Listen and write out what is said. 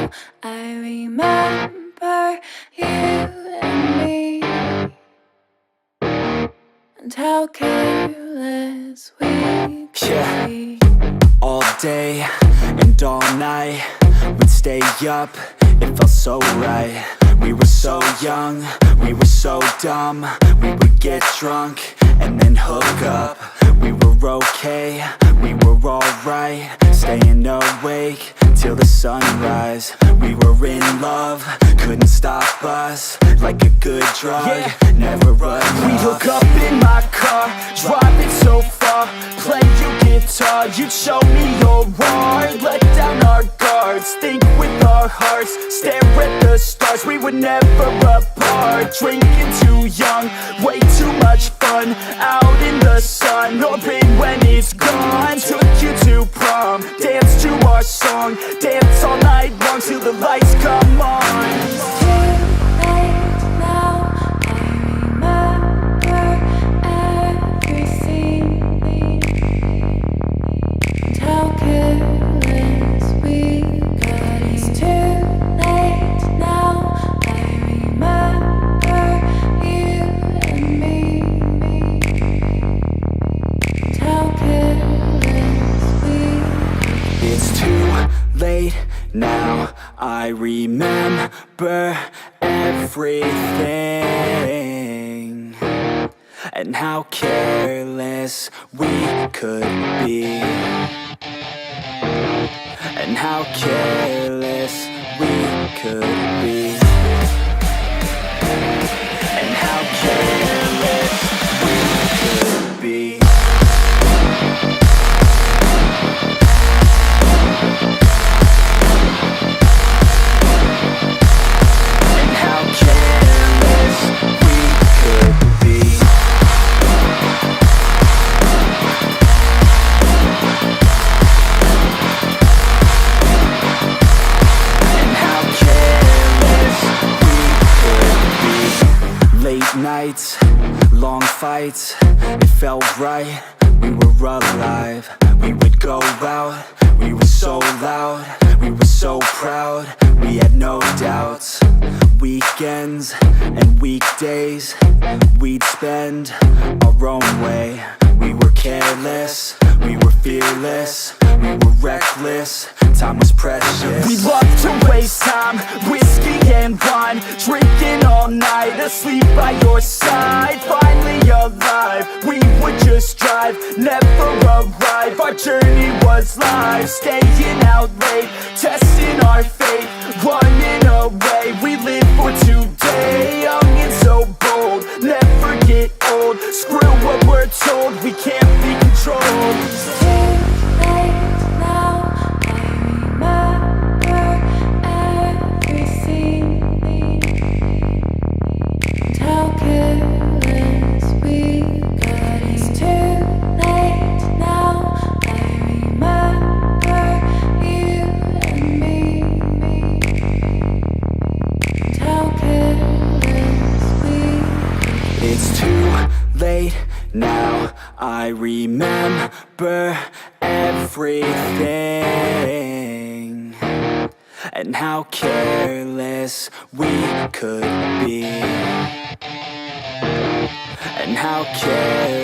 now I remember you and me, and how careless we could be. All day and all night, we'd stay up, it felt so right. We were so young, we were so dumb. We would get drunk and then hook up. We were okay, we were alright, staying awake till the sunrise. We were in love, couldn't stop us, like a good drug, never enough. We'd hook up in my car, driving so far, play you guitar, you'd show me your art, let down our guards, think with our hearts, stare at the stars. We were never apart, drinking too young, way too much fun, out in the sun, no pain when it's gone. Took you to prom, dance to our song, dance all night long till the lights come on. It's too late now, I remember everything, and how careless we got. It's too late now, I remember you and me, and how careless we got. It's too late now, I remember everything, and how careless we could be, and how careless we could be, and how careless we could be. Nights, long fights, it felt right, we were alive. We would go out, we were so loud, we were so proud, we had no doubts. Weekends and weekdays, we'd spend our own way. We were careless, we were fearless, we were reckless, time was precious. We loved to waste time, whiskey and wine, drinking all night, asleep by your side. Finally alive, we would just drive, never arrive. Our journey was live, staying out late, testing our fate, running away. We live for today, young and so bold, never get old. Screw what we're told, we can't be controlled. It's too late now, I remember everything, and how careless we got. It's too late now, I remember you and me, and how careless we got. It's too late now, I remember everything, and how careless we could be, and how careless